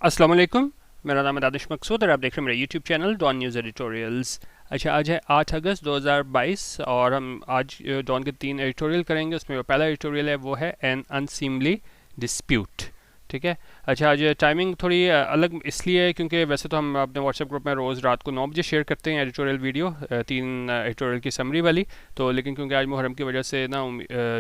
अस्सलाम वालेकुम। मेरा नाम है दानिश मकसूद और आप देख रहे हैं मेरा YouTube channel Dawn news editorials. अच्छा, आज है 8 अगस्त 2022 और हम आज डॉन के 3 एडिटोरियल करेंगे। उसमें जो पहला एडिटोरियल है वो है एन अनसीमली डिस्प्यूट। ठीक है। अच्छा, आज टाइमिंग थोड़ी अलग इसलिए है क्योंकि वैसे तो हम अपने व्हाट्सएप ग्रुप में रोज़ रात को 9 बजे शेयर करते हैं एडिटोरियल वीडियो, 3 एडिटोरियल की समरी वाली। तो लेकिन क्योंकि आज मुहर्रम की वजह से ना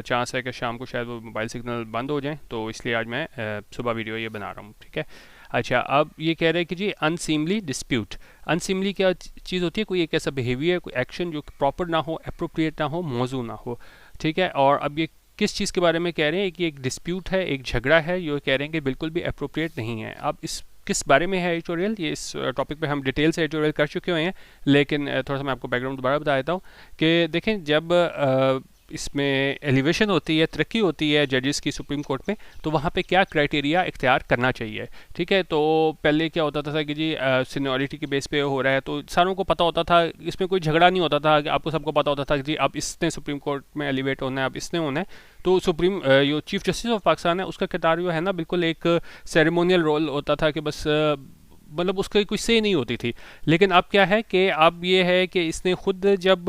चांस है कि शाम को शायद वो मोबाइल सिग्नल बंद हो जाए, तो इसलिए आज मैं सुबह वीडियो ये बना रहा हूँ। ठीक है। अच्छा, अब ये कह रहे हैं कि जी अनसीमली डिस्प्यूट। अनसीमली क्या चीज़ होती है? कोई एक ऐसा बिहेवियर, कोई एक्शन जो प्रॉपर ना हो, अप्रोप्रिएट ना हो, मौजू ना हो। ठीक है। और अब ये किस चीज़ के बारे में कह रहे हैं कि एक डिस्प्यूट है, एक झगड़ा है, ये कह रहे हैं कि बिल्कुल भी अप्रोप्रिएट नहीं है। अब इस किस बारे में है एडिटोरियल, ये इस टॉपिक पे हम डिटेल से एडिटोरियल कर चुके हुए हैं, लेकिन थोड़ा सा मैं आपको बैकग्राउंड दोबारा बता देता हूँ कि देखें, जब इसमें एलिवेशन होती है, तरक्की होती है जजेस की सुप्रीम कोर्ट में, तो वहाँ पे क्या क्राइटेरिया इख्तियार करना चाहिए। ठीक है। तो पहले क्या होता था कि जी सीनियरिटी के बेस पे हो रहा है, तो सारों को पता होता था, इसमें कोई झगड़ा नहीं होता था कि आपको सबको पता होता था कि जी अब इसने सुप्रीम कोर्ट में एलिवेट होना है, अब इसने होना है। तो सुप्रीम जो चीफ जस्टिस ऑफ पाकिस्तान है उसका किरदार जो है ना, बिल्कुल एक सेरेमोनियल रोल होता था कि बस मतलब उसकी कोई से नहीं होती थी। लेकिन अब क्या है कि अब ये है कि इसने खुद जब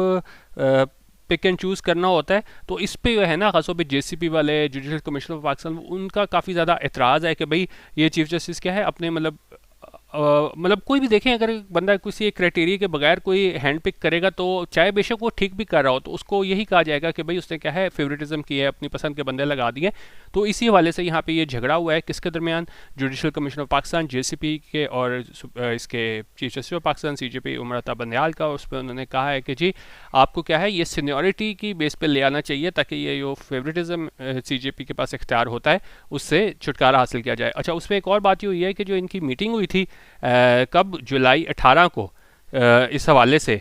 पिक एंड चूज़ करना होता है, तो इस पे जो है ना, खासतौर पे जेसीपी वाले, जुडिशल कमीशन ऑफ पाकिस्तान, उनका काफ़ी ज़्यादा एतराज़ है कि भाई ये चीफ जस्टिस क्या है अपने मतलब कोई भी देखें, अगर बंदा किसी एक क्राइटेरिया के बगैर कोई हैंड पिक करेगा, तो चाहे बेशक वो ठीक भी कर रहा हो, तो उसको यही कहा जाएगा कि भाई उसने क्या है, फेवरेटिज्म की है, अपनी पसंद के बंदे लगा दिए। तो इसी हवाले से यहाँ पे ये झगड़ा हुआ है किसके दरमियान? Judicial commission of Pakistan JCP के और इसके chief justice of Pakistan CJP Umar Ata Bandial का। उस पर उन्होंने कहा है कि जी आपको क्या है, ये सीनियरिटी की बेस पे ले आना चाहिए ताकि ये जो फेवरेटिज्म सीजेपी के पास इख्तियार होता है उससे छुटकारा हासिल किया जाए। अच्छा, उसमें एक और बात ये हुई है कि जो इनकी मीटिंग हुई थी कब, जुलाई 18 को, इस हवाले से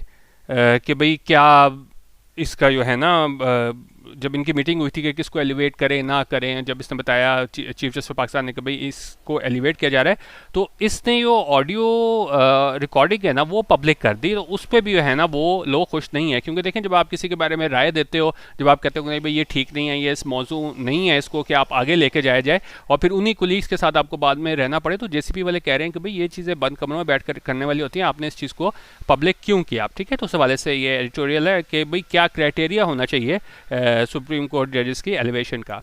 कि भाई क्या इसका जो है ना, जब इनकी मीटिंग हुई थी कि किसको एलिवेट करें ना करें, जब इसने बताया चीफ जस्टिस ऑफ पाकिस्तान ने कि भाई इसको एलिवेट किया जा रहा है, तो इसने जो ऑडियो रिकॉर्डिंग है ना वो पब्लिक कर दी। तो उस पर भी जो है ना वो लोग खुश नहीं है, क्योंकि देखें, जब आप किसी के बारे में राय देते हो, जब आप कहते हो नहीं भाई ये ठीक नहीं है, ये इस मौजू नहीं है, इसको कि आप आगे लेके जाया जाए, और फिर उन्हीं कुलीग्स के साथ आपको बाद में रहना पड़े, तो जेसीपी वाले कह रहे हैं कि भाई ये चीज़ें बंद कमरों में बैठ कर करने वाली होती हैं, आपने इस चीज़ को पब्लिक क्यों किया आप? ठीक है। तो उस हवाले से ये एडिटोरियल है कि भाई क्या क्राइटेरिया होना चाहिए सुप्रीम कोर्ट जजेस की एलिवेशन का।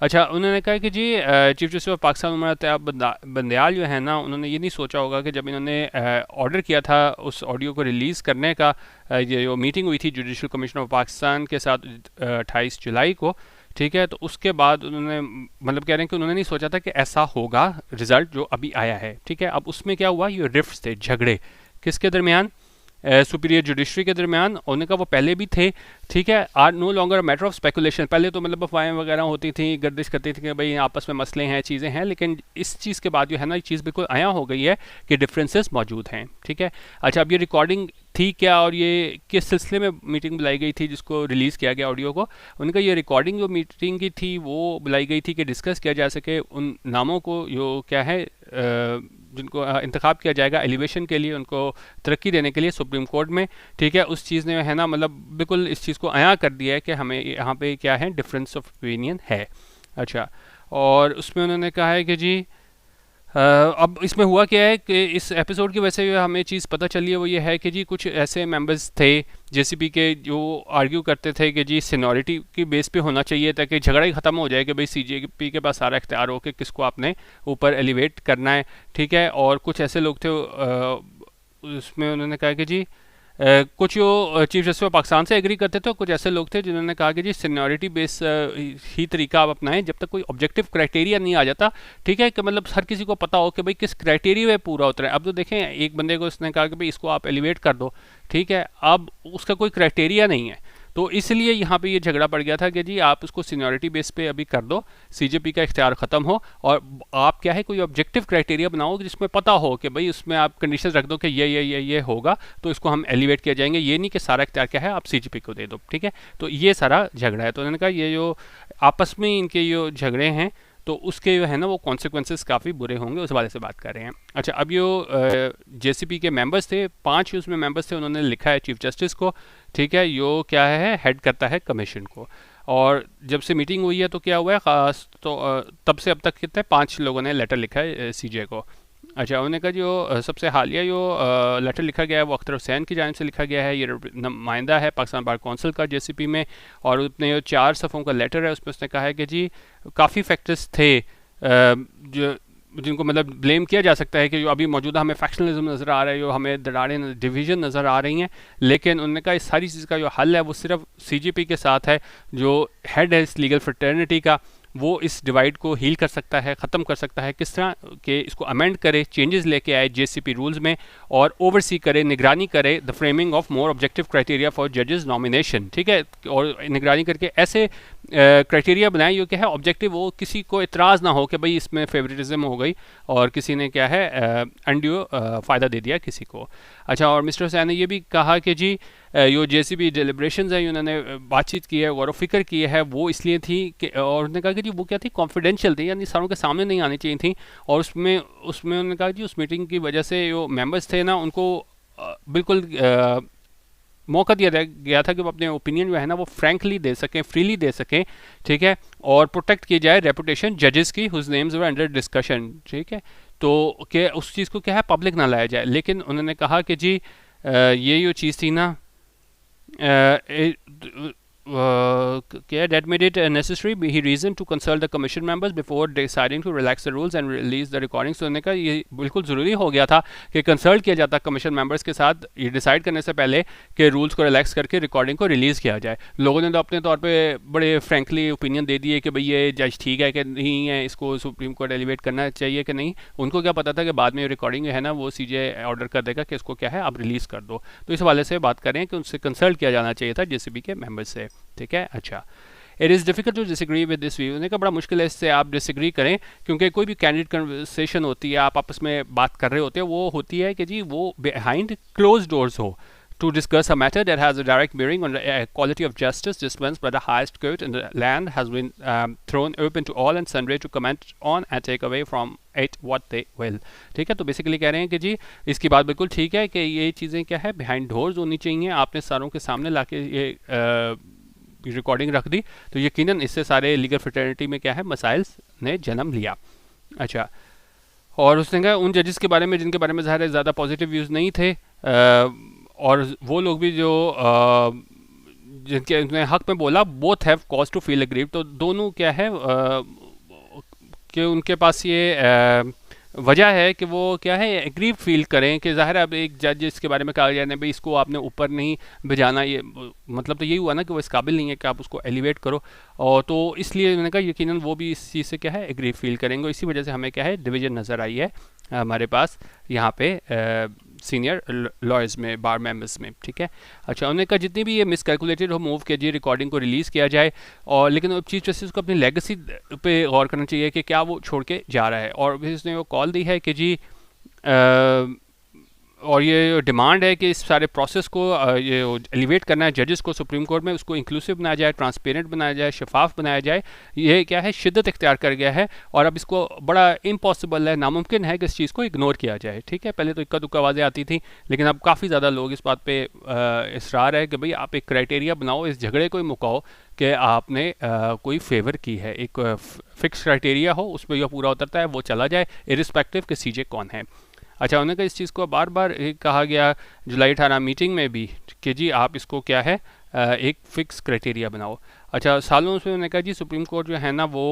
अच्छा, उन्होंने कहा कि जी chief justice of Pakistan Umar Ata Bandial जो है ना, उन्होंने ये नहीं सोचा होगा कि जब इन्होंने ऑर्डर किया था उस ऑडियो को रिलीज़ करने का, ये जो मीटिंग हुई थी जुडिशल कमीशन ऑफ पाकिस्तान के साथ 28 जुलाई को, ठीक है, तो उसके बाद उन्होंने मतलब कह रहे हैं कि उन्होंने नहीं सोचा था कि ऐसा होगा रिजल्ट जो अभी आया है। ठीक है। अब उसमें क्या हुआ, ये रिफ्ट थे, झगड़े किसके दरमियान? सुपीरियर जुडिशरी के दरमियान। उन्होंने कहा वो पहले भी थे। ठीक है। Are no longer matter of speculation. पहले तो मतलब अफवाहें वगैरह होती थी, गर्दिश करती थी कि भाई आपस में मसले हैं, चीज़ें हैं, लेकिन इस चीज़ के बाद जो है ना, ये चीज़ बिल्कुल आया हो गई है कि डिफरेंसेस मौजूद हैं। ठीक है। अच्छा, अब ये रिकॉर्डिंग थी क्या और ये किस सिलसिले में मीटिंग बुलाई गई थी जिसको रिलीज़ किया गया ऑडियो को? उनका ये रिकॉर्डिंग जो मीटिंग की थी वो बुलाई गई थी कि डिस्कस किया जा सके उन नामों को जो क्या है जिनको इंतखाब किया जाएगा एलिवेशन के लिए, उनको तरक्की देने के लिए सुप्रीम कोर्ट में। ठीक है। उस चीज़ ने है ना, मतलब बिल्कुल इस चीज़ को आया कर दिया है कि हमें यहाँ पे क्या है, डिफरेंस ऑफ ओपिनियन है। अच्छा, और उसमें उन्होंने कहा है कि जी अब इसमें हुआ क्या है कि इस एपिसोड की वजह से हमें चीज़ पता चली है वो ये है कि जी कुछ ऐसे मेंबर्स थे जेसीपी के जो आर्ग्यू करते थे कि जी सीनियरिटी की बेस पे होना चाहिए ताकि झगड़ा ही ख़त्म हो जाए कि भाई सीजेपी के पास सारा इख्तियार हो कि किसको आपने ऊपर एलिवेट करना है। ठीक है। और कुछ ऐसे लोग थे उसमें उन्होंने कहा कि जी कुछ जो चीफ जस्टिस ऑफ पाकिस्तान से एग्री करते थे, और कुछ ऐसे लोग थे जिन्होंने कहा कि जी सीनियरिटी बेस ही तरीका आप अपनाएं जब तक कोई ऑब्जेक्टिव क्राइटेरिया नहीं आ जाता। ठीक है। कि मतलब हर किसी को पता हो कि भाई किस क्राइटेरिया में पूरा उतरा है। अब तो देखें, एक बंदे को इसने कहा कि भाई इसको आप एलिवेट कर दो। ठीक है। अब उसका कोई क्राइटेरिया नहीं है, तो इसलिए यहाँ पे ये झगड़ा पड़ गया था कि जी आप उसको सीनियरिटी बेस पे अभी कर दो, सीजेपी का इख्तियार ख़त्म हो, और आप क्या है कोई ऑब्जेक्टिव क्राइटेरिया बनाओ जिसमें पता हो कि भाई उसमें आप कंडीशन रख दो कि ये होगा तो इसको हम एलिवेट किया जाएंगे। ये नहीं कि सारा इख्तियार क्या है आप सीजेपी को दे दो। ठीक है। तो ये सारा झगड़ा है। तो उन्होंने कहा ये जो आपस में इनके जो झगड़े हैं, तो उसके जो है ना वो कॉन्सिक्वेंसेस काफ़ी बुरे होंगे, उस वाले से बात कर रहे हैं। अच्छा, अब ये जेसीपी के मेंबर्स थे, 5 उसमें मेंबर्स थे, उन्होंने लिखा है चीफ जस्टिस को। ठीक है। यो क्या है, हेड करता है कमीशन को। और जब से मीटिंग हुई है तो क्या हुआ है ख़ास, तो तब से अब तक कितने 5 लोगों ने लेटर लिखा है सीजे को। अच्छा, उन्होंने कहा जो सबसे हालिया जो लेटर लिखा गया है वो अख्तर हुसैन की जानिब से लिखा गया है। ये नुमाइंदा है पाकिस्तान बार कौंसिल का जेसीपी में, और उसने जो 4 सफ़ों का लेटर है उसमें उसने कहा है कि जी काफ़ी फैक्टर्स थे जो जिनको मतलब ब्लेम किया जा सकता है कि जो अभी मौजूदा हमें फैक्शनलिज्म नज़र आ रहा है, जो हमें दरारें डिवीज़न नज़र आ रही हैं, लेकिन उन्होंने कहा इस सारी चीज़ का जो हल है वो सिर्फ सीजीपी के साथ है, जो हेड है इस लीगल फ्रेटर्निटी का, वो इस डिवाइड को हील कर सकता है, ख़त्म कर सकता है। किस तरह के इसको अमेंड करे, चेंजेस लेके आए जेसीपी रूल्स में, और ओवरसी करे, निगरानी करे the framing of more objective criteria for जजेस नॉमिनेशन, ठीक है, और निगरानी करके ऐसे क्राइटेरिया बनाए जो क्या है ऑब्जेक्टिव, वो किसी को इतराज़ ना हो कि भाई इसमें फेवरेटिज्म हो गई और किसी ने क्या है अनड्यू फ़ायदा दे दिया किसी को। अच्छा, और मिस्टर हुसैन ने ये भी कहा कि जी जो जेसीबी डिलिब्रेशंस हैं उन्होंने बातचीत की है, गौर फिक्र की है, वो इसलिए थी कि, और उन्होंने कहा कि जी वो क्या थी, कॉन्फिडेंशियल थी, यानी सारों के सामने नहीं आनी चाहिए थी, और उसमें उसमें उन्होंने कहा जी उस मीटिंग की वजह से जो मेंबर्स थे ना उनको बिल्कुल मौका दिया गया था कि वो अपने ओपिनियन जो है ना वो फ्रैंकली दे सकें, फ्रीली दे सकें, ठीक है, और प्रोटेक्ट की जाए रेपुटेशन जजेस की whose names were under discussion, ठीक है, तो कि उस चीज़ को क्या है पब्लिक ना लाया जाए। लेकिन उन्होंने कहा कि जी ये जो चीज़ थी ना that made it necessary he reason to consult the commission members before deciding to relax the rules and release the recordings। तो उन्होंने कहा ये बिल्कुल ज़रूरी हो गया था कि कंसल्ट किया जाता कमीशन मेंबर्स के साथ ये डिसाइड करने से पहले कि रूल्स को रिलैक्स करके रिकॉर्डिंग को रिलीज़ किया जाए। लोगों ने तो अपने तौर पे बड़े फ्रेंकली ओपिनियन दे दिए कि भाई ये जज ठीक है कि नहीं है, इसको सुप्रीम कोर्ट एलिवेट करना चाहिए कि नहीं। उनको क्या पता था कि बाद में रिकॉर्डिंग है ना वो सीजे ऑर्डर कर देगा कि इसको क्या है अब रिलीज़ कर दो। तो इस हवाले से बात करें कि उनसे कंसल्ट किया जाना चाहिए था जेसीबी के मेंबर्स से, ठीक है। अच्छा, it is difficult to disagree with this view, उन्होंने कहा बड़ा मुश्किल है इससे आप डिसएग्री करें, क्योंकि कोई भी कैंडिडेट कन्वर्सेशन होती है, आप आपस में बात कर रहे होते हैं, वो होती है कि जी वो बिहाइंड क्लोज डोर्स हो, to discuss a matter that has a direct bearing on the quality of justice dispensed by the highest court in the land has been thrown open to all and sundry to comment on and take away from it what they will, ठीक है। तो basically कह रहे हैं कि जी इसकी बात बिल्कुल ठीक है कि ये चीज़ें क्या है बिहाइंड डोर्स होनी चाहिए, आपने सारों के सामने लाके ये रिकॉर्डिंग रख दी तो यकीनन इससे सारे लीगल फ्रेटर्निटी में क्या है मसाइल ने जन्म लिया। अच्छा, और उसने कहा उन जजेस के बारे में जिनके बारे में ज़ाहिर है ज़्यादा पॉजिटिव व्यूज़ नहीं थे, और वो लोग भी जो जिनके हक में बोला, both have cause to feel aggrieved, तो दोनों क्या है कि उनके पास ये वजह है कि वो क्या है एग्रीव फील करें कि ज़ाहिर है अब एक जज इसके बारे में कहा जाए ना भाई इसको आपने ऊपर नहीं भिजाना, ये मतलब तो यही हुआ ना कि वो इस काबिल नहीं है कि आप उसको एलिवेट करो, और तो इसलिए मैंने कहा यकीनन वो भी इस चीज़ से क्या है एग्रीव फील करेंगे। इसी वजह से हमें क्या है डिवीज़न नज़र आई है हमारे पास यहाँ पे सीनियर लॉयर्स में, बार मेंबर्स में, ठीक है। अच्छा, उन्होंने कहा जितनी भी ये मिसकैलकुलेटेड हो मूव कीजिए, रिकॉर्डिंग को रिलीज़ किया जाए, और लेकिन चीफ जस्टिस को अपनी लेगेसी पे गौर करना चाहिए कि क्या वो छोड़ के जा रहा है, और फिर उसने वो कॉल दी है कि जी और ये डिमांड है कि इस सारे प्रोसेस को ये एलिवेट करना है जजेस को सुप्रीम कोर्ट में, उसको इंक्लूसिव बनाया जाए, ट्रांसपेरेंट बनाया जाए, शफाफ बनाया जाए, ये क्या है शिद्दत इख्तियार कर गया है, और अब इसको बड़ा इम्पॉसिबल है, नामुमकिन है कि इस चीज़ को इग्नोर किया जाए, ठीक है। पहले तो इक्का दुक्का आवाज़ें आती थी, लेकिन अब काफ़ी ज़्यादा लोग इस बात पे इसरार है कि भाई आप एक क्राइटेरिया बनाओ, इस झगड़े को ही मुकाओ कि आपने कोई फेवर की है, एक फिक्स क्राइटेरिया हो, उस पर यह पूरा उतरता है वो चला जाए इरिस्पेक्टिव कि सीजे कौन है। अच्छा, उन्होंने कहा इस चीज़ को बार बार कहा गया जुलाई 18 मीटिंग में भी कि जी आप इसको क्या है एक फ़िक्स क्राइटेरिया बनाओ। अच्छा, सालों में उन्होंने कहा जी सुप्रीम कोर्ट जो है ना वो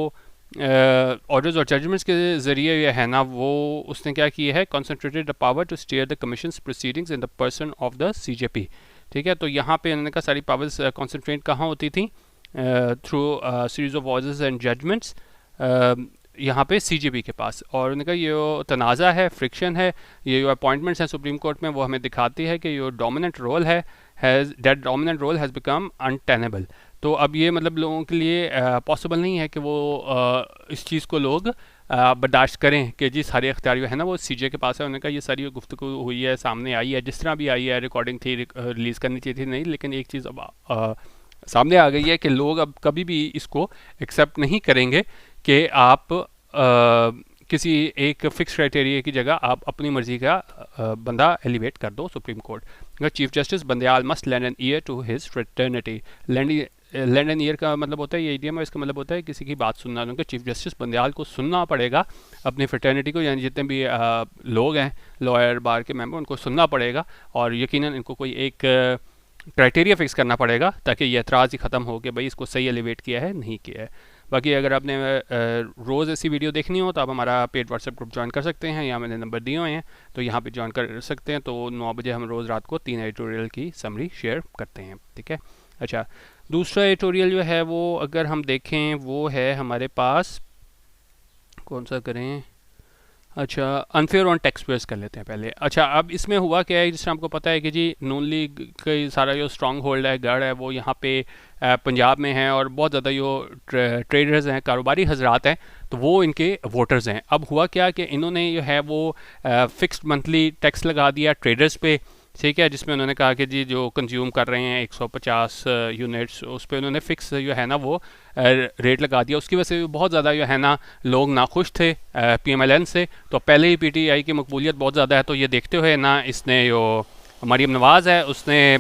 ऑर्डर्स और जजमेंट्स के ज़रिए ये है ना वो उसने क्या किया है concentrated the power to steer the commission's proceedings in the person of the CJP, ठीक है। तो यहाँ पे उन्होंने कहा सारी पावर्स कॉन्सेंट्रेट कहाँ होती थी through series of orders and judgments यहाँ पे सीजीपी के पास, और उन्होंने कहा ये जो तनाज़ा है, फ्रिक्शन है, ये जो अपॉइंटमेंट्स हैं सुप्रीम कोर्ट में वो हमें दिखाती है कि जो डोमिनेंट रोल है that dominant role has become untenable. तो अब ये मतलब लोगों के लिए पॉसिबल नहीं है कि वो इस चीज़ को लोग बर्दाश्त करें कि जी सारी अख्तियार जो है ना वो सीजे के पास है। उन्होंने कहा ये सारी गुफ्तगू हुई है, सामने आई है, जिस तरह भी आई है, रिकॉर्डिंग थी, रिलीज़ करनी चाहिए थी नहीं, लेकिन एक चीज़ अब सामने आ गई है कि लोग अब कभी भी इसको एक्सेप्ट नहीं करेंगे कि आप किसी एक फिक्स क्राइटेरिया की जगह आप अपनी मर्जी का बंदा एलिवेट कर दो supreme court. Chief justice Bandial must lend an ear to his fraternity, lending lend and ear का मतलब होता है, ये इडियम है, इसका मतलब होता है किसी की बात सुनना। उनके चीफ जस्टिस बंदयाल को सुनना पड़ेगा, अपनी फ्रेटर्निटी को, यानी जितने भी लोग हैं लॉयर बार के मेंबर, उनको सुनना पड़ेगा और यकीनन इनको कोई एक क्राइटेरिया फिक्स करना पड़ेगा ताकि ये एतराज़ ही ख़त्म हो कि भाई इसको सही एलिवेट किया है नहीं किया है। बाकी अगर आपने रोज़ ऐसी वीडियो देखनी हो तो आप हमारा पेड व्हाट्सएप ग्रुप ज्वाइन कर सकते हैं, यहाँ मैंने नंबर दिए हुए हैं तो यहाँ पे ज्वाइन कर सकते हैं। तो 9 बजे हम रोज़ रात को 3 एडिटोरियल की समरी शेयर करते हैं, ठीक है। अच्छा, दूसरा एडिटोरियल जो है वो अगर हम देखें वो है हमारे पास, कौन सा करें, अच्छा अनफेयर ऑन टैक्स पेयर्स कर लेते हैं पहले। अच्छा, अब इसमें हुआ क्या है, जिससे आपको पता है कि जी नून लीग का सारा जो स्ट्रॉन्ग होल्ड है, गढ़ है, वो यहाँ पे पंजाब में है और बहुत ज़्यादा जो ट्रेडर्स हैं, कारोबारी हजरात हैं, तो वो इनके वोटर्स हैं। अब हुआ क्या कि इन्होंने जो है वो फिक्स्ड मंथली टैक्स लगा दिया ट्रेडर्स पे, ठीक है, जिसमें उन्होंने कहा कि जी जो कंज्यूम कर रहे हैं 150 यूनिट्स, उस पर उन्होंने फ़िक्स जो है ना वो रेट लगा दिया। उसकी वजह से बहुत ज़्यादा जो है ना लोग नाखुश थे PMLN से। तो पहले ही PTI की मकबूलियत बहुत ज़्यादा है, तो ये देखते हुए ना इसने जो मरीम नवाज़ है उसने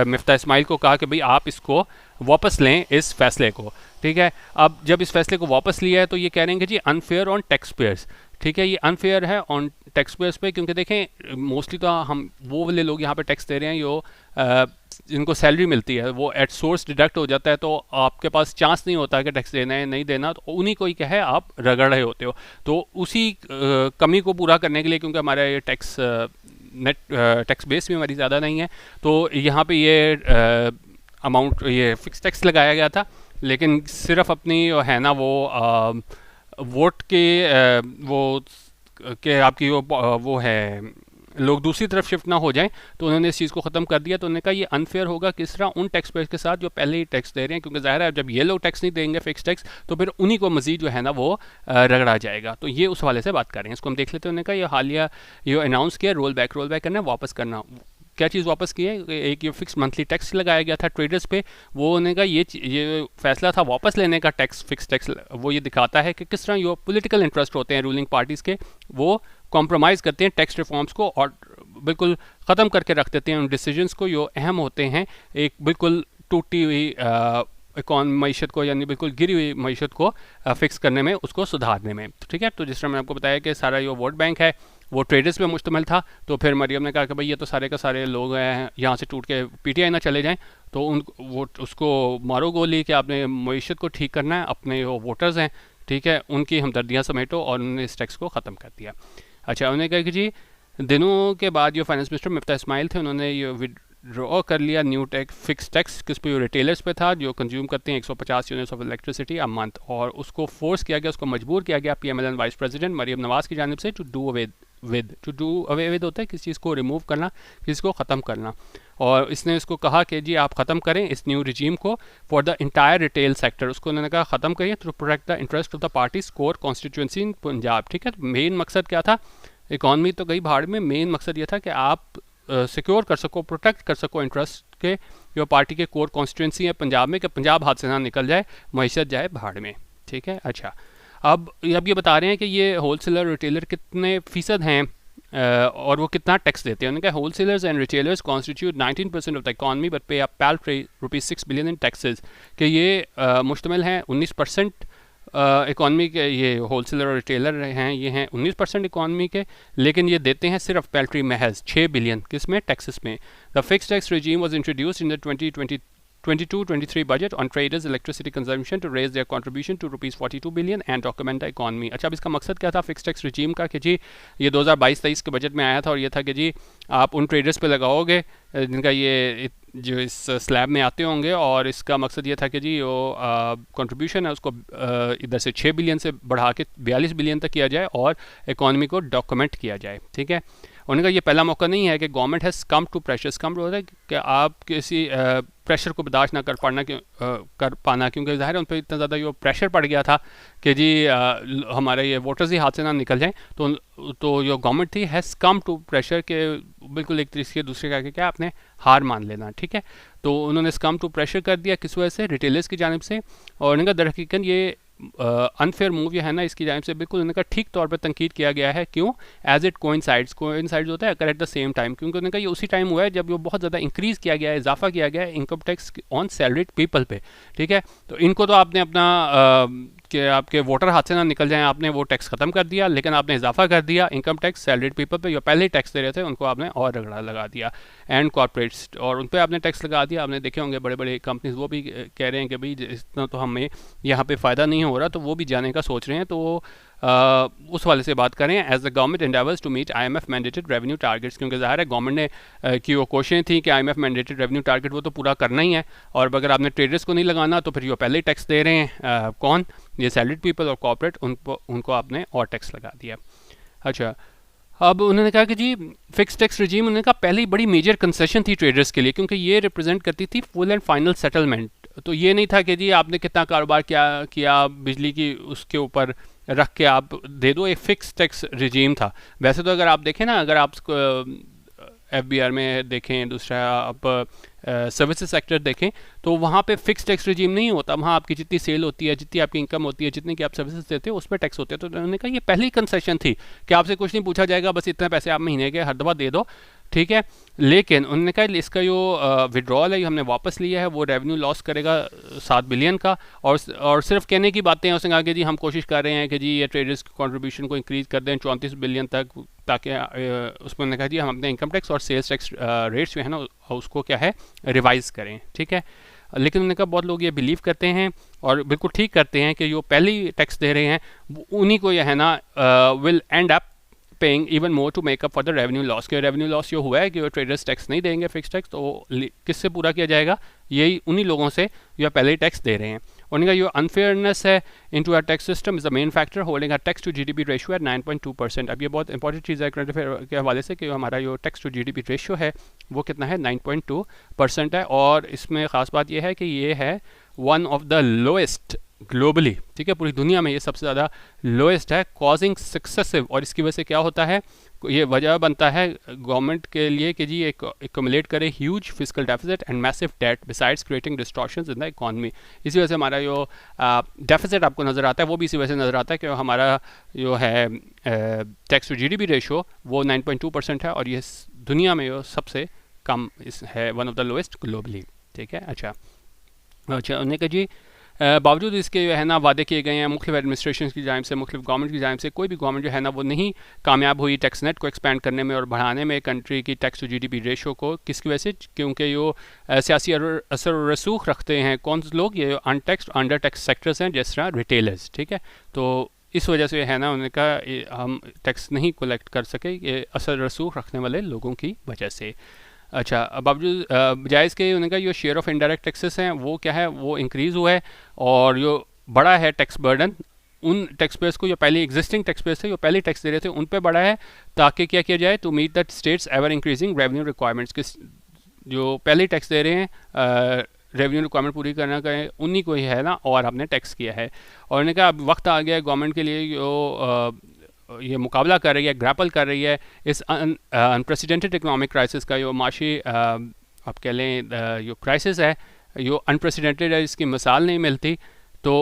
मिफ्ता इस्माइल को कहा कि भाई आप इसको वापस लें इस फैसले को, ठीक है। अब जब इस फैसले को वापस लिया है तो ये कह रहे हैं कि जी अनफेयर ऑन टैक्स पेयर्स, ठीक है, ये अनफेयर है ऑन टैक्स पेयर्स पे, क्योंकि देखें मोस्टली तो हम वो वाले लोग यहाँ पे टैक्स दे रहे हैं जो जिनको सैलरी मिलती है, वो एट सोर्स डिडक्ट हो जाता है, तो आपके पास चांस नहीं होता कि टैक्स देना है नहीं देना, तो उन्हीं को ही क्या है आप रगड़ रहे होते हो। तो उसी कमी को पूरा करने के लिए, क्योंकि हमारा ये टैक्स नेट टैक्स बेस भी हमारी ज़्यादा नहीं है, तो यहाँ पे ये अमाउंट, ये फिक्स टैक्स लगाया गया था, लेकिन सिर्फ अपनी है ना वो वोट के वो के आपकी वो है लोग दूसरी तरफ शिफ्ट ना हो जाएं, तो उन्होंने इस चीज़ को ख़त्म कर दिया। तो उन्होंने कहा ये अनफेयर होगा किस तरह उन टैक्स पेयर्स के साथ जो पहले ही टैक्स दे रहे हैं, क्योंकि ज़ाहिर है जब ये लोग टैक्स नहीं देंगे फिक्स टैक्स, तो फिर उन्हीं को मजीद जो है ना वो रगड़ा जाएगा। तो ये उस हवाले से बात कर रहे हैं, इसको हम देख लेते हैं। उन्होंने कहा ये हालिया ये अनाउंस किया रोल बैक करना है, वापस करना। क्या चीज़ वापस की है, एक ये फिक्स मंथली टैक्स लगाया गया था ट्रेडर्स पे, वो उन्होंने कहा ये फैसला था वापस लेने का टैक्स, फिक्स टैक्स। वो ये दिखाता है कि किस तरह जो पॉलिटिकल इंटरेस्ट होते हैं रूलिंग पार्टीज़ के, वो कॉम्प्रोमाइज़ करते हैं टैक्स रिफॉर्म्स को और बिल्कुल ख़त्म करके रख देते हैं उन डिसीजंस को जो अहम होते हैं एक बिल्कुल टूटी हुई मीशत को, यानी बिल्कुल गिरी हुई मीशत को फिक्स करने में, उसको सुधारने में। तो ठीक है, तो जिस तरह मैंने आपको बताया कि सारा जो वोट बैंक है वो ट्रेडर्स पे मुश्तमिल था, तो फिर मरियम ने कहा कि भाई ये तो सारे का सारे लोग हैं यहाँ से टूट के PTI ना चले जाएं, तो वो उसको मारो गोली कि आपने मीशत को ठीक करना है, अपने जो वोटर्स हैं, ठीक है, उनकी हमदर्दियाँ समेटो, और उन्होंने इस टैक्स को ख़त्म कर दिया। अच्छा, उन्होंने कहा कि जी दिनों के बाद जो फाइनेंस मिनिस्टर मिफ्ता इस्माइल थे, उन्होंने ये विड्रॉ कर लिया न्यू टैक्स फिक्स टैक्स, किस पे रिटेलर्स पे था जो कंज्यूम करते हैं 150 units of electricity a month, और उसको फोर्स किया गया, उसको मजबूर किया गया PMLN वाइस प्रेसिडेंट मरीम नवाज़ की जानिब से टू डू अवे विद होता है किसी चीज़ को रिमूव करना, किसी को ख़त्म करना। और इसने इसको कहा कि जी आप ख़त्म करें इस न्यू रिजीम को for the entire retail sector, उसको उन्होंने कहा ख़त्म करिए to protect the interest of the parties core constituency in Punjab. ठीक है, मेन मकसद क्या था, इकॉनमी तो गई भाड़ में, मेन मकसद ये था कि आप सिक्योर कर सको, प्रोटेक्ट कर सको इंटरेस्ट के जो पार्टी के कोर कॉन्स्टिट्यूंसी है पंजाब में, कि पंजाब हाथ से ना निकल जाए, मईशत जाए भाड़ में। ठीक है, अच्छा अब ये बता रहे हैं कि ये होलसेलर रिटेलर कितने फ़ीसद हैं और वो कितना टैक्स देते हैं। उन्होंने कहा wholesalers and retailers constitute 19% of the economy but पे पैल्ट्री ₹6 बिलियन इन टैक्सेस, कि ये मुश्तमिल हैं 19% इकॉनमी के, ये होलसेलर और रिटेलर हैं, ये हैं 19% इकॉनमी के, लेकिन ये देते हैं सिर्फ पैल्ट्री महज 6 बिलियन किस में, टैक्सेस में। The fix tax regime was introduced in the 2022-23 budget on traders electricity consumption to raise their contribution to ₹42 billion and document the economy। अच्छा, अब इसका मकसद क्या था फिक्स टैक्स regime का, कि जी ये 2022-23 के बजट में आया था और ये था कि जी आप उन ट्रेडर्स पे लगाओगे जिनका ये जो इस स्लैब में आते होंगे, और इसका मकसद ये था कि जी वो कंट्रीब्यूशन है उसको इधर से 6 बिलियन से बढ़ा के 42 बिलियन तक किया जाए और इकॉनमी को डॉक्यूमेंट किया जाए। ठीक है, उन्होंने कहा ये पहला मौका नहीं है कि government has come to pressure, कम होता है कि आप किसी प्रेशर को बर्दाश्त ना कर पाना, क्योंकि ज़ाहिर है उन पर इतना ज़्यादा जो प्रेशर पड़ गया था कि जी हमारे ये वोटर्स ही हाथ से ना निकल जाएं, तो जो गवर्नमेंट थी हैज़ कम टू प्रेशर के बिल्कुल एक तरीके से दूसरे का क्या आपने हार मान लेना। ठीक है, तो उन्होंने कम टू प्रेशर कर दिया किस वजह से, रिटेलर्स की जानिब से, और उन्होंने कहा दरहकीकत ये अनफेयर मूव जो है ना इसकी जानिब से बिल्कुल उन्होंने कहा ठीक तौर पर तनकीद किया गया है। क्यों? एज इट कोइंसाइड्स होता है occur at the same time, क्योंकि उन्होंने कहा ये उसी टाइम हुआ है जब वो बहुत ज़्यादा इंक्रीज़ किया गया है, इजाफा किया गया है income tax on salaried people पे। ठीक है, तो इनको तो आपने अपना कि आपके वोटर हाथ से ना निकल जाएं, आपने वो टैक्स ख़त्म कर दिया, लेकिन आपने इजाफा कर दिया इनकम टैक्स सैलरीड पीपल पे, जो पहले ही टैक्स दे रहे थे उनको आपने और रगड़ा लगा दिया, एंड कॉर्पोरेट्स, और उन पर आपने टैक्स लगा दिया। आपने देखे होंगे बड़े बड़े कंपनीज वो भी कह रहे हैं कि भाई इतना तो हमें यहाँ पे फ़ायदा नहीं हो रहा, तो वो भी जाने का सोच रहे हैं। तो वो उस वाले से बात करें, as the government endeavours to meet IMF mandated revenue targets, क्योंकि ज़ाहिर है गवर्नमेंट ने की वो कोशिशें थी कि IMF मैंडेटेड रेवेन्यू टारगेट वो तो पूरा करना ही है, और अगर आपने ट्रेडर्स को नहीं लगाना तो फिर ये पहले ही टैक्स दे रहे हैं कौन? ये सैलरीड पीपल और कॉर्पोरेट, उनको आपने और टैक्स लगा दिया। अच्छा, अब उन्होंने कहा कि जी फिक्स टैक्स रजीम, उन्होंने कहा पहली बड़ी मेजर कंसेशन थी ट्रेडर्स के लिए, क्योंकि ये रिप्रेजेंट करती थी फुल एंड फाइनल सेटलमेंट। तो ये नहीं था कि जी आपने कितना कारोबार किया बिजली की, उसके ऊपर रख के आप दे दो, एक फिक्स टैक्स रजीम था। वैसे तो अगर आप देखें ना, अगर आप FBR में देखें, दूसरा आप सर्विसेज सेक्टर देखें, तो वहाँ पे फिक्स टैक्स रजीम नहीं होता। वहाँ आपकी जितनी सेल होती है, जितनी आपकी इनकम होती है, जितनी की आप सर्विसेज देते हो, उस पर टैक्स होते हैं। तो उन्होंने कहा ये पहली कंसेशन थी कि आपसे कुछ नहीं पूछा जाएगा, बस इतने पैसे आप महीने के हर दफ़ा दे दो, ठीक है। लेकिन उन्होंने कहा इसका जो विड्रॉल है, हमने वापस लिया है, वो रेवेन्यू लॉस करेगा 7 बिलियन का, और सिर्फ कहने की बातें हैं। उसने कहा कि जी हम कोशिश कर रहे हैं कि जी ये ट्रेडर्स की कॉन्ट्रीब्यूशन को इंक्रीज़ कर दें 34 बिलियन तक, ताकि उसमें उन्होंने कहा जी हम अपने इनकम टैक्स और सेल्स टैक्स रेट्स जो है ना उसको क्या है रिवाइज़ करें, ठीक है। लेकिन उन्होंने कहा बहुत लोग ये बिलीव करते हैं और बिल्कुल ठीक करते हैं कि जो पहली टैक्स दे रहे हैं उन्हीं को यह है ना will end up paying even more to make up for the revenue loss. के रेवेन्यू लॉस जो हुआ है कि वो ट्रेडर्स टैक्स नहीं देंगे फिक्स टैक्स, तो किससे पूरा किया जाएगा? यही उन्हीं लोगों से जो पहले ही टैक्स दे रहे हैं। उन्होंने कहा जो अनफेयरनेस है into our tax system is the main factor holding a tax to GDP ratio at 9.2%। अब ये बहुत इंपॉर्टेंट चीज़ है करंट अफेयर के हवाले से कि हमारा जो टैक्स टू GDP रेशियो है वो कितना है? 9.2% है, और इसमें ख़ास बात यह है कि ये है one of the lowest globally, ठीक है, पूरी दुनिया में ये सबसे ज़्यादा लोएस्ट है, कॉजिंग सक्सेसिव। और इसकी वजह से क्या होता है? ये वजह बनता है गवर्नमेंट के लिए कि जी एक्यूमुलेट करे huge physical deficit and massive debt besides creating distortions in the economy. इसी वजह से हमारा जो डेफिसिट आपको नज़र आता है वो भी इसी वजह से नज़र आता है कि हमारा जो है टैक्स टू GDP रेशो वो 9.2% है, और ये दुनिया में जो सबसे कम है, one of the lowest globally, ठीक है। अच्छा, उन्होंने कहा जी बावजूद इसके जो है ना वादे किए गए हैं मुख्तलिफ एडमिनिस्ट्रेशन की जानिब से, मुख्तलिफ गवर्नमेंट की जानिब से, कोई भी गवर्नमेंट जो है ना वो नहीं कामयाब हुई टैक्स नेट को एक्सपेंड करने में और बढ़ाने में कंट्री की टैक्स टू GDP रेशो को। किसकी वजह से? क्योंकि जो सियासी असर रसूख रखते हैं कौन से लोग? ये अनटैक्स अंडर टैक्स सेक्टर्स हैं, जिस तरह रिटेलर्स, ठीक है। तो इस वजह से है ना उन्होंने कहा हम टैक्स नहीं कलेक्ट कर सके, ये असर रसूख रखने वाले लोगों की वजह से। अच्छा, बावजूद बजाय इसके उन्होंने कहा जो शेयर ऑफ इनडायरेक्ट टैक्सेस हैं वो क्या है? वो इंक्रीज़ हुआ है, और जो बड़ा है टैक्स बर्डन उन टैक्स पेयर्स को, जो पहले एग्जिस्टिंग टैक्स पेयर्स थे जो पहले टैक्स दे रहे थे, उन पे बड़ा है, ताकि क्या किया जाए? To meet the state's ever increasing revenue requirements. के जो पहले टैक्स दे रहे हैं रेवेन्यू रिक्वायरमेंट पूरी करना का उन्हीं को ही है ना, और आपने टैक्स किया है। और उन्होंने कहा अब वक्त आ गया गवर्नमेंट के लिए जो ये मुकाबला कर रही है, ग्रैपल कर रही है इस अनप्रेसिडेंटेड इकोनॉमिक क्राइसिस का, जो माशी आप कह लें जो क्राइसिस है, जो अनप्रेसिडेंटेड है, इसकी मिसाल नहीं मिलती। तो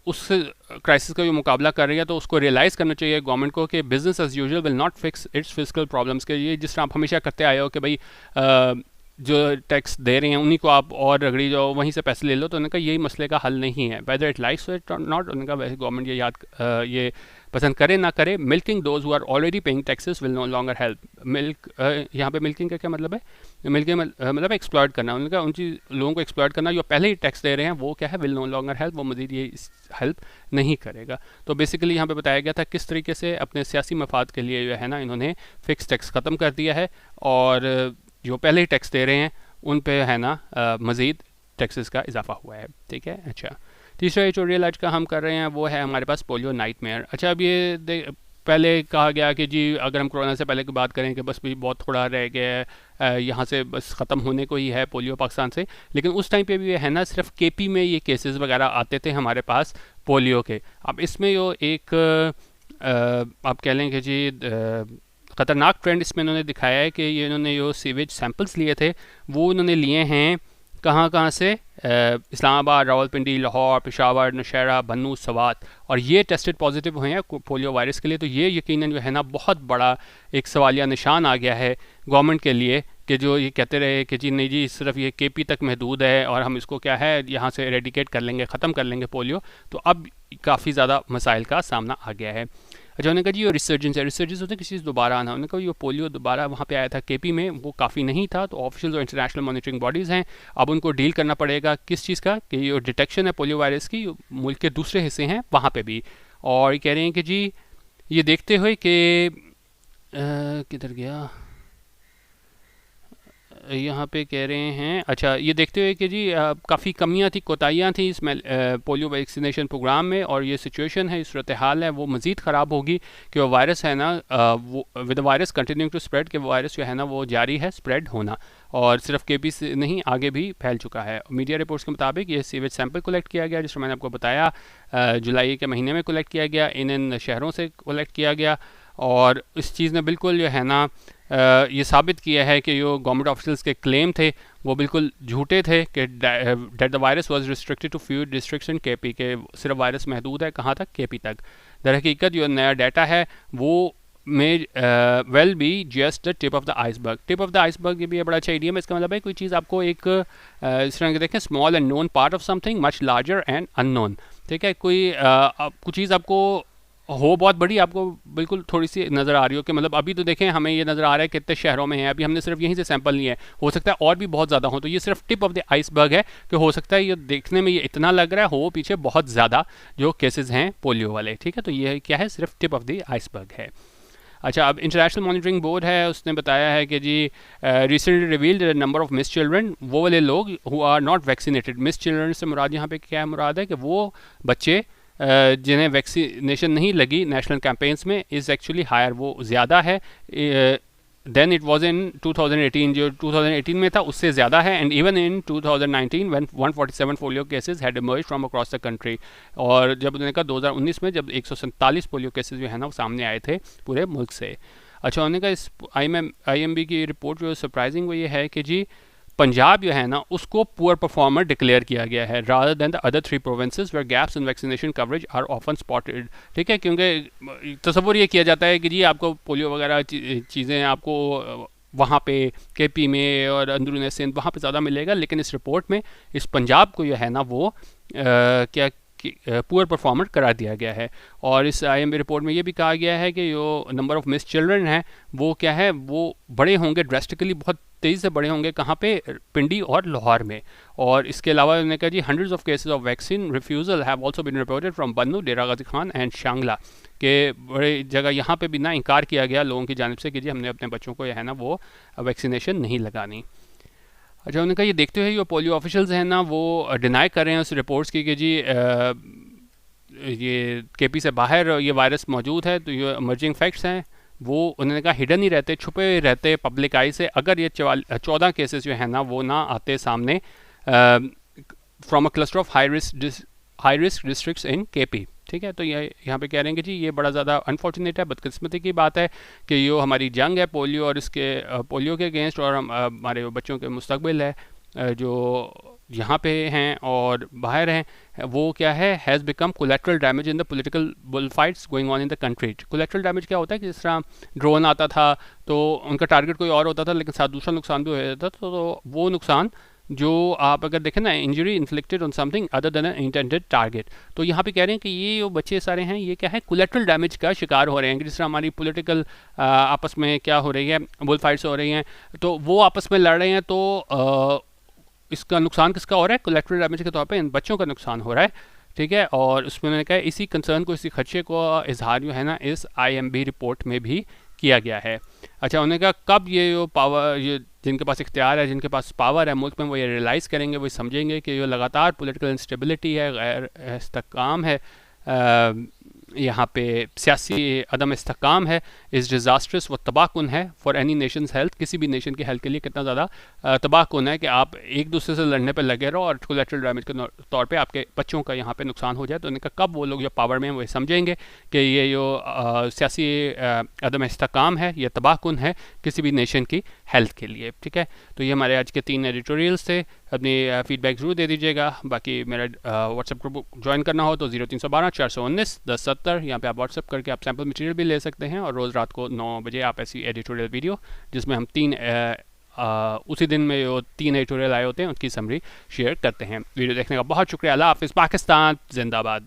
उस क्राइसिस का जो मुकाबला कर रही है, तो उसको रियलाइज़ करना चाहिए गवर्नमेंट को कि business as usual will not fix its physical problems. के ये जिस तरह आप हमेशा करते आए हो कि भाई जो टैक्स दे रहे हैं उन्हीं को आप और रगड़ी जाओ, वहीं से पैसे ले लो, तो उन्होंने कहा यही मसले का हल नहीं है, whether it likes it or not. उन्होंने कहा वैसे गवर्नमेंट ये पसंद करे ना करे, milking those who are already paying taxes will no longer help. यहाँ पे मिल्किंग का क्या मतलब है? मिल्किंग मतलब एक्सप्लॉयट करना। उन्होंने कहा उन लोगों को एक्सप्लॉयट करना जो पहले ही टैक्स दे रहे हैं, वो क्या है? विल नो लॉन्गर हेल्प, वो मज़ीद ये हेल्प नहीं करेगा। तो बेसिकली यहाँ पे बताया गया था किस तरीके से अपने सियासी मफाद के लिए जो है ना इन्होंने फ़िक्स टैक्स ख़त्म कर दिया है, और जो पहले ही टैक्स दे रहे हैं उन पे है ना मज़ीद टैक्सेस का इजाफा हुआ है, ठीक है। अच्छा, तीसरा एडिटोरियल आज का हम कर रहे हैं वो है हमारे पास पोलियो नाइटमेयर। अच्छा, अब ये पहले कहा गया कि जी अगर हम कोरोना से पहले की बात करें कि बस भी बहुत थोड़ा रह गया है, यहाँ से बस ख़त्म होने को ही है पोलियो पाकिस्तान से, लेकिन उस टाइम पे भी है ना सिर्फ KP में ये केसेस वगैरह आते थे हमारे पास पोलियो के। अब इसमें जो एक आप कह लें कि जी ख़तरनाक ट्रेंड इसमें इन्होंने दिखाया है कि ये इन्होंने जो सीवेज सैंपल्स लिए थे वो इन्होंने लिए हैं कहाँ कहाँ से, इस्लामाबाद, रावलपिंडी, लाहौर, पेशावर, नौशहरा, बन्नू, सवात, और ये टेस्टेड पॉजिटिव हुए हैं पोलियो वायरस के लिए। तो ये यकीनन जो है ना बहुत बड़ा एक सवालिया निशान आ गया है गवर्नमेंट के लिए, कि जो ये कहते रहे कि जी नहीं जी सिर्फ ये केपी तक महदूद है और हम इसको क्या है यहाँ से एरेडिकेट कर लेंगे, ख़त्म कर लेंगे पोलियो, तो अब काफ़ी ज़्यादा मसाइल का सामना आ गया है। अच्छा, उन्होंने कहा जी ये रिसर्जेंस है, रिसर्जेंस होते हैं किसी चीज़ दोबारा आना। उन्होंने कहा ये पोलियो दोबारा वहाँ पे आया था केपी में, वो काफ़ी नहीं था, तो ऑफिशियल और इंटरनेशनल मॉनिटरिंग बॉडीज़ हैं, अब उनको डील करना पड़ेगा किस चीज़ का, कि ये डिटेक्शन है पोलियो वायरस की मुल्क के दूसरे हिस्से हैं वहाँ पे भी। और ये कह रहे हैं कि जी ये देखते हुए कि किधर गया, यहाँ पे कह रहे हैं, अच्छा ये देखते हुए कि जी काफ़ी कमियाँ थी, कोताहियाँ थी इसमें पोलियो वैक्सीनेशन प्रोग्राम में, और ये सिचुएशन है, सूरत हाल है वो मज़ीद ख़राब होगी कि वो वायरस है ना वो with virus continuing to spread, कि वायरस जो है ना वो जारी है स्प्रेड होना, और सिर्फ केपी से नहीं आगे भी फैल चुका है। मीडिया रिपोर्ट्स के मुताबिक ये सीवेज सैंपल कलेक्ट किया गया, जिसमें मैंने आपको बताया जुलाई के महीने में कलेक्ट किया गया, इन शहरों से कलेक्ट किया गया, और इस चीज़ ने बिल्कुल जो है ना ये साबित किया है कि जो गवर्नमेंट ऑफिशियल्स के क्लेम थे वो बिल्कुल झूठे थे, कि that the virus was restricted to few districts in KP, के सिर्फ वायरस महदूद है कहाँ तक, केपी तक। दर हकीकत जो नया डाटा है वो में well be just the tip of the iceberg. Tip of the iceberg ये भी बड़ा अच्छा आइडिया है, इसका मतलब है कोई चीज़ आपको एक इस तरह के देखें, small and known part of something much larger and unknown, ठीक है, कोई कुछ चीज़ आपको हो बहुत बड़ी, आपको बिल्कुल थोड़ी सी नज़र आ रही हो, कि मतलब अभी तो देखें हमें ये नज़र आ रहा है कितने शहरों में है, अभी हमने सिर्फ यहीं से सैंपल लिए हैं, हो सकता है और भी बहुत ज़्यादा हो, तो ये सिर्फ टिप ऑफ द आइसबर्ग है, कि हो सकता है ये देखने में ये इतना लग रहा है, हो पीछे बहुत ज़्यादा जो केसेस हैं पोलियो वाले, ठीक है, तो ये क्या है, सिर्फ टिप ऑफ द आइसबर्ग है। अच्छा, अब इंटरनेशनल मॉनिटरिंग बोर्ड है, उसने बताया है कि जी recently revealed number of miss children, वो वाले लोग who are not vaccinated, miss children से मुराद यहाँ पे क्या मुराद है, कि वो बच्चे जिन्हें वैक्सीनेशन नहीं लगी नेशनल कैंपेन्स में, इज़ एक्चुअली हायर, वो ज़्यादा है देन इट वाज इन 2018, जो 2018 में था उससे ज़्यादा है, and even in 2019 when 147 polio cases had emerged from across the country, और जब उन्होंने कहा 2019 में जब 147 पोलियो केसेस जो है ना वो सामने आए थे पूरे मुल्क से। अच्छा, उन्होंने कहा इस IMB की रिपोर्ट जो सरप्राइजिंग वो ये है कि जी पंजाब जो है ना उसको पुअर परफॉर्मर डिक्लेयर किया गया है, rather than the other 3 provinces where gaps in vaccination coverage are often spotted, ठीक है, क्योंकि तसव्वुर ये किया जाता है कि जी आपको पोलियो वगैरह चीज़ें आपको वहाँ पे केपी में और अंदरून सिंध वहाँ पे ज़्यादा मिलेगा, लेकिन इस रिपोर्ट में इस पंजाब को जो है ना वो क्या पुअर परफॉर्मर करा दिया गया है। और इस IMB रिपोर्ट में ये भी कहा गया है कि जो नंबर ऑफ मिस चिल्ड्रन हैं वो क्या है, वो बड़े होंगे ड्रेस्टिकली, बहुत तेज़ी से बड़े होंगे, कहाँ पे, पिंडी और लाहौर में। और इसके अलावा उन्होंने कहा जी hundreds of cases of vaccine refusal have also been reported from Bannu, Dera Ghazi Khan and Shangla, के बड़े जगह यहाँ पे भी ना इनकार किया गया लोगों की जानिब से कि जी हमने अपने बच्चों को जो है ना वो वैक्सीनेशन नहीं लगानी। अच्छा, उन्होंने कहा ये देखते हुए जो पोलियो ऑफिशियल्स हैं ना वो डिनाई कर रहे हैं उस रिपोर्ट्स की कि जी ये केपी से बाहर ये वायरस मौजूद है, तो ये इमर्जिंग फैक्ट्स हैं, वो उन्होंने कहा हिडन ही रहते, छुपे रहते पब्लिक आई से, अगर ये 14 केसेस जो है ना वो ना आते सामने from a cluster of high risk districts in KP, ठीक है। तो ये यहाँ पे कह रहे हैं कि जी ये बड़ा ज़्यादा अनफॉर्चुनेट है, बदकिस्मती की बात है कि ये हमारी जंग है पोलियो और इसके पोलियो के अगेंस्ट, और हमारे बच्चों के मुस्तकबिल है जो यहाँ पे हैं और बाहर हैं, वो क्या है, has become collateral damage in the political bull fights going on in the country. Collateral damage क्या होता है कि जिस तरह ड्रोन आता था तो उनका टारगेट कोई और होता था, लेकिन साथ दूसरा नुकसान भी हो जाता था, तो वो नुकसान जो आप अगर देखें ना, injury inflicted on something other than intended target, तो यहाँ पे कह रहे हैं कि ये जो बच्चे सारे हैं ये क्या है, कोलेट्रल डैमेज का शिकार हो रहे हैं, जिस तरह हमारी पॉलिटिकल आपस में क्या हो रही है, बुल फाइट्स हो रही हैं, तो वो आपस में लड़ रहे हैं, तो इसका नुकसान किसका हो रहा है, कोलेट्रल डैमेज के तौर पे इन बच्चों का नुकसान हो रहा है, ठीक है। और उसमें मैंने कहा इसी कंसर्न को, इसी खदशे को इजहार जो है ना इस IMB रिपोर्ट में भी किया गया है। अच्छा, उन्होंने कहा कब ये जो पावर, ये जिनके पास इख्तियार है, जिनके पास पावर है मुल्क में, वो ये रियलाइज़ करेंगे, वो समझेंगे कि ये लगातार पॉलिटिकल इंस्टेबिलिटी है, गैर इस्तेहकाम है, यहाँ पे सियासी अदम इस्तेहकाम है, इस डिज़ास्ट्रस व तबाहकुन है फॉर एनी नेशंस हेल्थ, किसी भी नेशन की हेल्थ के लिए कितना ज़्यादा तबाहकुन है कि आप एक दूसरे से लड़ने पर लगे रहो और कोलेट्रल डैमेज के तौर पे आपके बच्चों का यहाँ पे नुकसान हो जाए। तो उन्होंने कहा कब वो लोग जो पावर में हैं वो समझेंगे कि ये जो सियासी अदम इस्तेहकाम है, ये तबाहकुन है किसी भी नेशन की हेल्थ के लिए, ठीक है। तो ये हमारे आज के 3 एडिटोरियल्स थे। अपनी फीडबैक ज़रूर दे दीजिएगा। बाकी मेरा व्हाट्सएप ग्रुप ज्वाइन करना हो तो 0312 419 1070, यहाँ पे आप व्हाट्सएप करके आप सैम्पल मटेरियल भी ले सकते हैं। और रोज़ रात को 9 बजे आप ऐसी एडिटोरियल वीडियो जिसमें हम उसी दिन में जो 3 एडिटोरियल आए होते हैं उसकी समरी शेयर करते हैं। वीडियो देखने का बहुत शुक्रिया। अल्लाह हाफ़िज़। पाकिस्तान जिंदाबाद।